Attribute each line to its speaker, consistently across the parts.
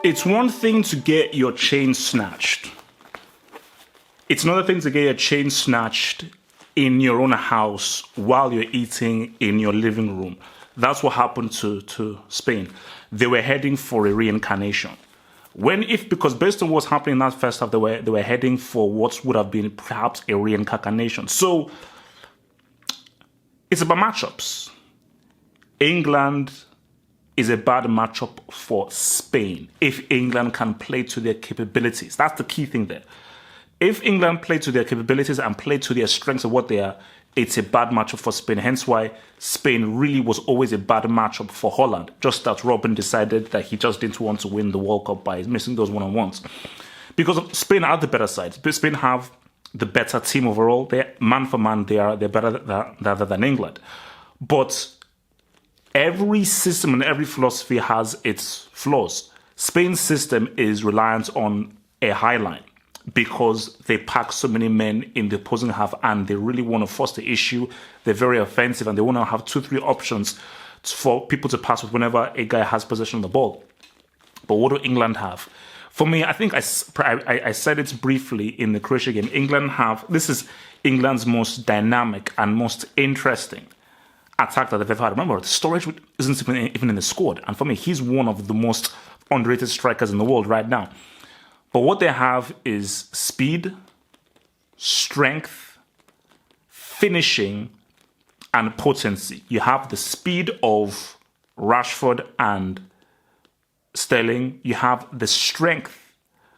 Speaker 1: It's one thing to get your chain snatched. It's another thing to get your chain snatched in your own house while you're eating in your living room. That's what happened to Spain. They were heading for a reincarnation. Because based on what's happening in that first half, they were heading for what would have been perhaps a reincarnation. So it's about matchups. England is a bad matchup for Spain if England can play to their capabilities. That's the key thing there. If England play to their capabilities and play to their strengths of what they are, it's a bad matchup for Spain. Hence why Spain really was always a bad matchup for Holland. Just that Robin decided that he just didn't want to win the World Cup by missing those one-on-ones. Because Spain are the better side. Spain have the better team overall. They're, man for man, they're better than England. But every system and every philosophy has its flaws. Spain's system is reliant on a high line because they pack so many men in the opposing half and they really want to force the issue. They're very offensive and they want to have 2-3 options for people to pass with whenever a guy has possession of the ball. But what do England have? For me, I think I said it briefly in the Croatia game. This is England's most dynamic and most interesting attack that they've ever had. Remember, Sturridge isn't even in the squad. And for me, he's one of the most underrated strikers in the world right now. But what they have is speed, strength, finishing, and potency. You have the speed of Rashford and Sterling. You have the strength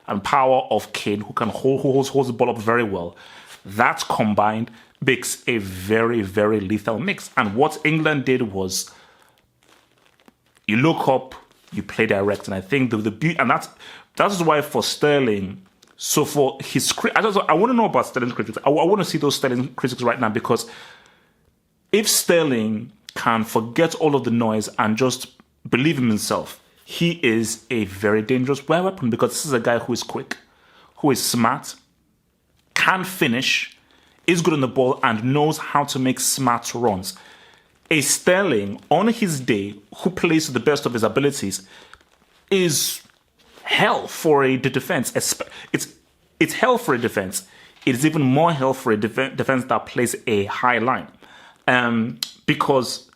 Speaker 1: and power of Kane, who holds the ball up very well. That combined makes a very, very lethal mix. And what England did was, you look up, you play direct, and I think the beauty, and that's why for Sterling, so for his I want to know about Sterling's critics. I want to see those Sterling critics right now, because if Sterling can forget all of the noise and just believe in himself, he is a very dangerous weapon, because this is a guy who is quick, who is smart, can finish, is good on the ball, and knows how to make smart runs. A Sterling, on his day, who plays to the best of his abilities, is hell for a defense. It's hell for a defense. It's even more hell for a defense that plays a high line. Because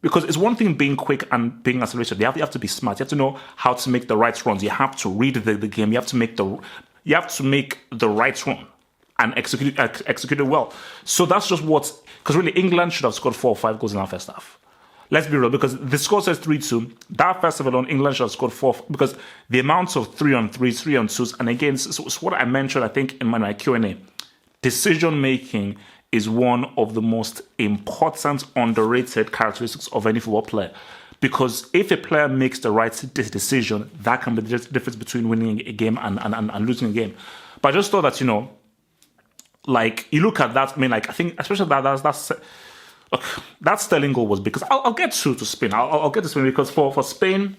Speaker 1: it's one thing being quick and being accelerated. You have to be smart. You have to know how to make the right runs. You have to read the game. You have to make the right run and execute it well. So that's just because really England should have scored 4 or 5 goals in our first half. Let's be real, because the score says 3-2. That first half alone, England should have scored 4, because the amounts of 3-on-3s, 3-on-2s, and again, so what I mentioned, I think, in my Q&A, decision-making is one of the most important, underrated characteristics of any football player. Because if a player makes the right decision, that can be the difference between winning a game and losing a game. But I just thought that, like, you look at that, I think, especially that's look, that Sterling goal was because I'll get to Spain. I'll get to Spain, because for Spain,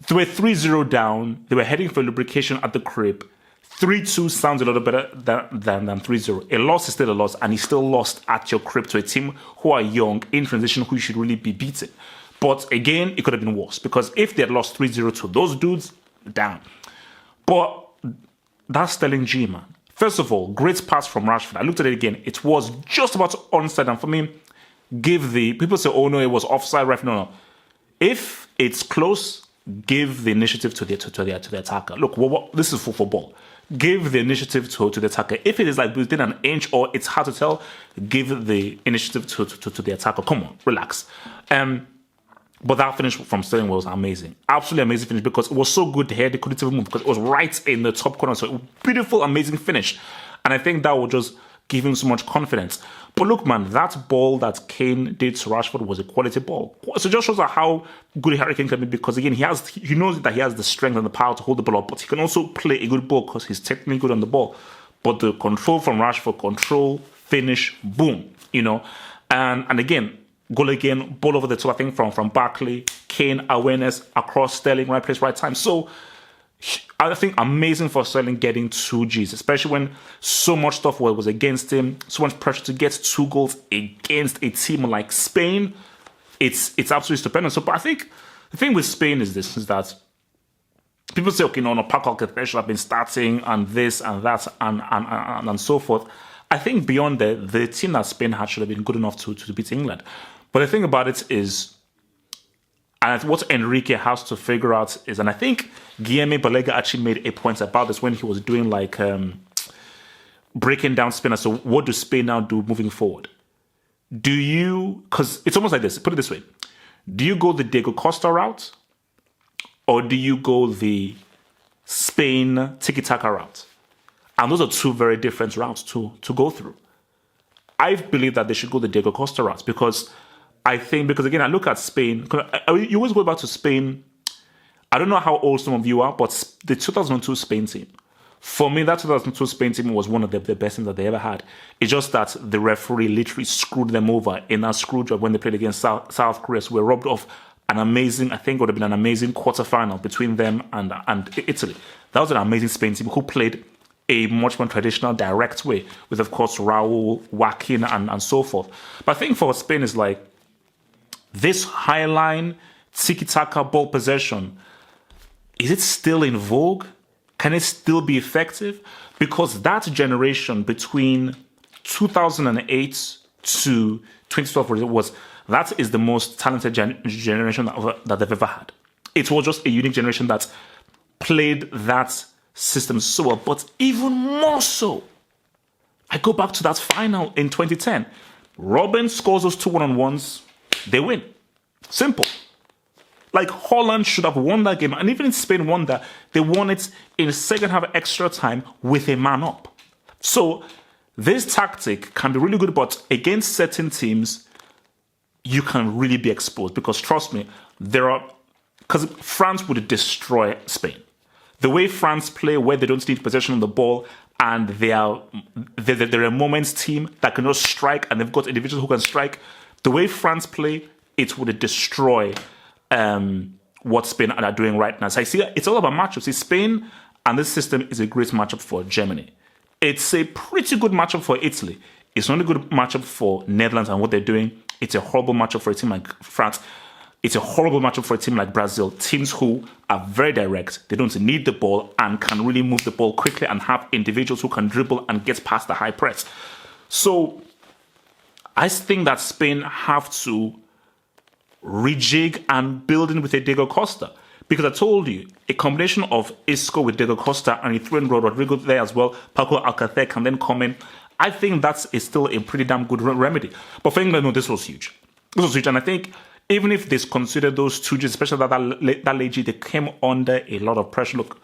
Speaker 1: they were 3-0 down. They were heading for lubrication at the crib. 3-2 sounds a little better than 3-0. A loss is still a loss, and he still lost at your crib to a team who are young, in transition, who should really be beaten. But again, it could have been worse, because if they had lost 3-0 to those dudes, down. But that's Sterling G, man. First of all, great pass from Rashford. I looked at it again. It was just about onside. And for me, people say, oh no, it was offside, ref. No. If it's close, give the initiative to the attacker. Look, this is for football. Give the initiative to the attacker. If it is like within an inch or it's hard to tell, give the initiative to the attacker. Come on, relax. But that finish from Sterling was amazing. Absolutely amazing finish, because it was so good here, they couldn't even move, because it was right in the top corner. So beautiful, amazing finish. And I think that will just give him so much confidence. But look, man, that ball that Kane did to Rashford was a quality ball. So it just shows how good Harry Kane can be, because again, he knows that he has the strength and the power to hold the ball up, but he can also play a good ball because he's technically good on the ball. But the control from Rashford, finish, boom, and again, goal again, ball over the top, I think, from Barkley, Kane, awareness, across Sterling, right place, right time. So I think amazing for Sterling getting 2 Gs, especially when so much stuff was against him, so much pressure to get 2 goals against a team like Spain. it's absolutely stupendous. So, but I think the thing with Spain is this: is that people say, okay, no, Paco Alcacer should have been starting, and this and that, and so forth. I think beyond that, the team that Spain had should have been good enough to beat England. But the thing about it is, and what Enrique has to figure out is, and I think Guilherme Balega actually made a point about this when he was doing like breaking down Spain. So what do Spain now do moving forward? Do you, because it's almost like this, put it this way. Do you go the Diego Costa route? Or do you go the Spain tiki-taka route? And those are two very different routes to go through. I believe that they should go the Diego Costa route because again, I look at Spain. You always go back to Spain. I don't know how old some of you are, but the 2002 Spain team, for me, that 2002 Spain team was one of the best teams that they ever had. It's just that the referee literally screwed them over in a screw job when they played against South Korea. So we were robbed of an amazing, I think it would have been an amazing quarterfinal between them and Italy. That was an amazing Spain team who played a much more traditional, direct way with, of course, Raul, Joaquin, and so forth. But I think for Spain is like this high line, tiki-taka ball possession. Is it still in vogue? Can it still be effective? Because that generation between 2008 to 2012 that is the most talented generation that they've ever had. It was just a unique generation that played that system so well, but even more so. I go back to that final in 2010. Robben scores those two one-on-ones, they win. Simple. Like Holland should have won that game, and even if Spain won that, they won it in the second half extra time with a man up. So this tactic can be really good, but against certain teams, you can really be exposed because trust me, because France would destroy Spain. The way France play, where they don't need possession of the ball, and they're a moments team that can just strike, and they've got individuals who can strike. The way France play, it would destroy what Spain are doing right now. So I see it's all about matchups. See, Spain and this system is a great matchup for Germany. It's a pretty good matchup for Italy. It's not a good matchup for Netherlands and what they're doing. It's a horrible matchup for a team like France. It's a horrible matchup for a team like Brazil. Teams who are very direct. They don't need the ball and can really move the ball quickly and have individuals who can dribble and get past the high press. So I think that Spain have to rejig and build in with a Diego Costa. Because I told you, a combination of Isco with Diego Costa and you throw in Rodrigo there as well, Paco Alcacer can then come in. I think that is still a pretty damn good remedy. But for England, no, this was huge. This was huge. And I think even if they considered those two, especially that lady, they came under a lot of pressure. Look,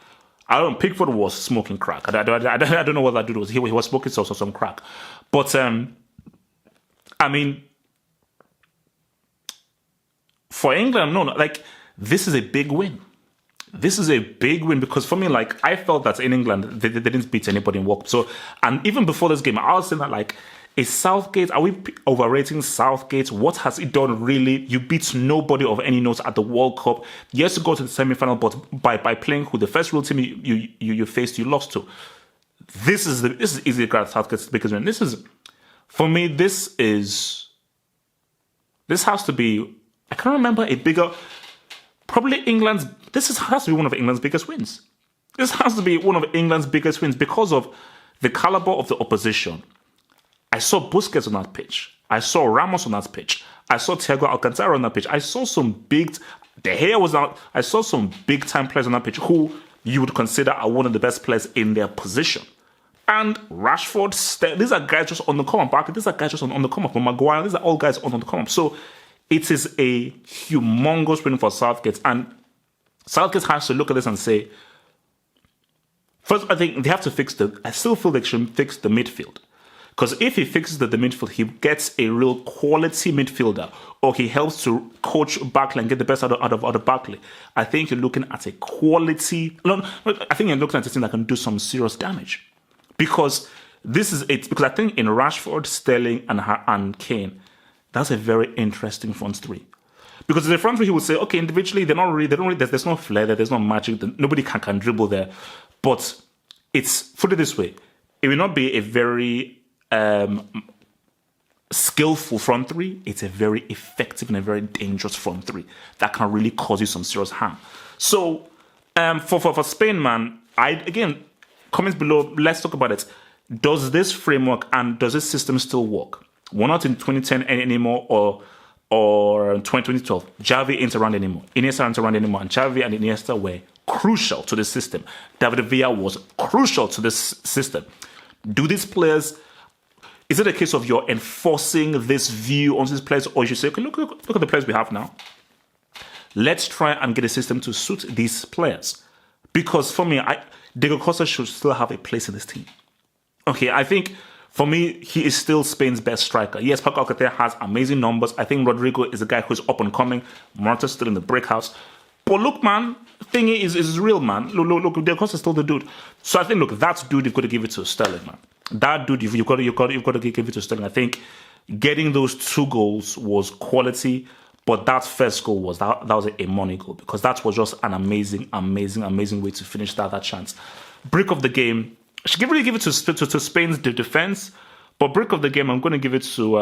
Speaker 1: I don't know, Pickford was smoking crack. I don't know what that dude was. He was smoking some crack. But, I mean, for England, no, like, this is a big win. This is a big win because for me, like, I felt that in England, they didn't beat anybody in World Cup. So, and even before this game, I was saying that, like, is Southgate, are we overrating Southgate? What has he done really? You beat nobody of any note at the World Cup. Yes, you go to the semi-final, but by playing who the first real team you faced, you lost to. This is easy to Southgate's biggest win. This is, for me, this has to be, I can't remember a bigger, probably has to be one of England's biggest wins. This has to be one of England's biggest wins because of the caliber of the opposition. I saw Busquets on that pitch. I saw Ramos on that pitch. I saw Thiago Alcantara on that pitch. I saw some De Gea was out. I saw some big time players on that pitch who you would consider are one of the best players in their position. And Rashford, these are guys just on the come up. Barkley, these are guys just on the come up. Maguire, these are all guys on the come up. So it is a humongous win for Southgate. And Southgate has to look at this and say, first, I think they have to I still feel they should fix the midfield. Because if he fixes the midfield, he gets a real quality midfielder, or he helps to coach Barkley and get the best out of Barkley. I think you're looking at a quality. No, I think you're looking at a team that can do some serious damage. Because this is it. Because I think in Rashford, Sterling, and Kane, that's a very interesting front three. Because in the front three, he would say, okay, individually, they don't really. There's no flair there. There's no magic. Nobody can dribble there. But put it this way, it will not be a very skillful front three, it's a very effective and a very dangerous front three that can really cause you some serious harm. So for Spain, man, again, comments below, let's talk about it. Does this framework and does this system still work? We're not in 2010 anymore or 2012. Xavi ain't around anymore. Iniesta ain't around anymore. And Xavi and Iniesta were crucial to the system. David Villa was crucial to this system. Do these players... Is it a case of you're enforcing this view on these players, or you should say, okay, look at the players we have now. Let's try and get a system to suit these players. Because for me, Diego Costa should still have a place in this team. Okay, I think for me, he is still Spain's best striker. Yes, Paco Alcacer has amazing numbers. I think Rodrigo is a guy who's up and coming. Morata's still in the break house. But look, man, thing is real, man. Look, Diego Costa's still the dude. So I think, look, that dude, you've got to give it to Sterling, man. That dude, you've got to give it to Sterling. I think getting those 2 goals was quality, but that first goal was that was a money goal, because that was just an amazing way to finish that chance. Brick of the game, I should really give it to Spain's defense, but brick of the game, I'm going to give it to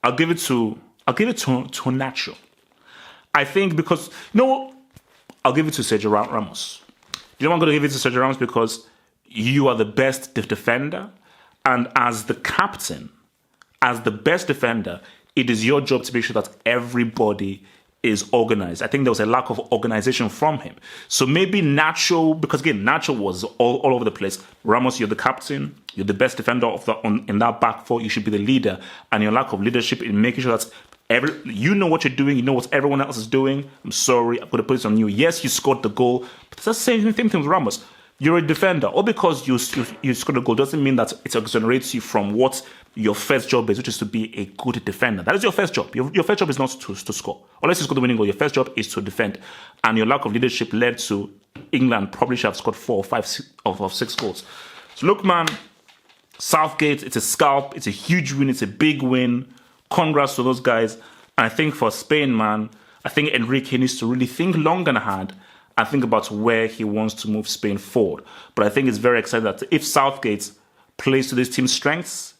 Speaker 1: I'll give it to Nacho. I think because I'll give it to Sergio Ramos. You know I'm going to give it to Sergio Ramos because you are the best defender, and as the captain, as the best defender, it is your job to make sure that everybody is organized. I think there was a lack of organization from him. So maybe Nacho, because again, Nacho was all over the place. Ramos, you're the captain, you're the best defender in that back four, you should be the leader, and your lack of leadership in making sure that you know what you're doing, you know what everyone else is doing. I'm sorry, I'm going to put this on you. Yes, you scored the goal, but it's the same thing with Ramos. You're a defender. Or because you scored a goal doesn't mean that it exonerates you from what your first job is, which is to be a good defender. That is your first job. Your first job is not to score. Unless you score the winning goal, your first job is to defend. And your lack of leadership led to England probably should have scored 4 or 5 of 6 goals. So look, man, Southgate, it's a scalp. It's a huge win. It's a big win. Congrats to those guys. And I think for Spain, man, I think Enrique needs to really think long and hard and think about where he wants to move Spain forward. But I think it's very exciting that if Southgate plays to this team's strengths,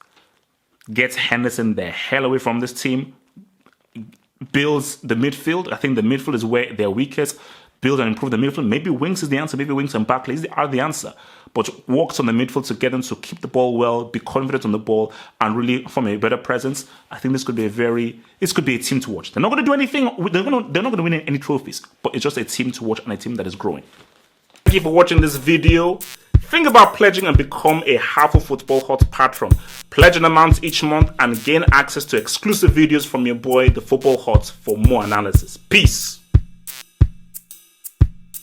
Speaker 1: gets Henderson the hell away from this team, builds the midfield. I think the midfield is where they're weakest. Build and improve the midfield. Maybe wings is the answer. Maybe wings and Barkley are the answer. But works on the midfield to get them to keep the ball well, be confident on the ball, and really form a better presence. I think this could be a team to watch. They're not going to do anything. They're not going to win any trophies. But it's just a team to watch and a team that is growing. Thank you for watching this video. Think about pledging and become a Harpo Football Hut patron. Pledge an amount each month and gain access to exclusive videos from your boy, the Football Hut, for more analysis. Peace.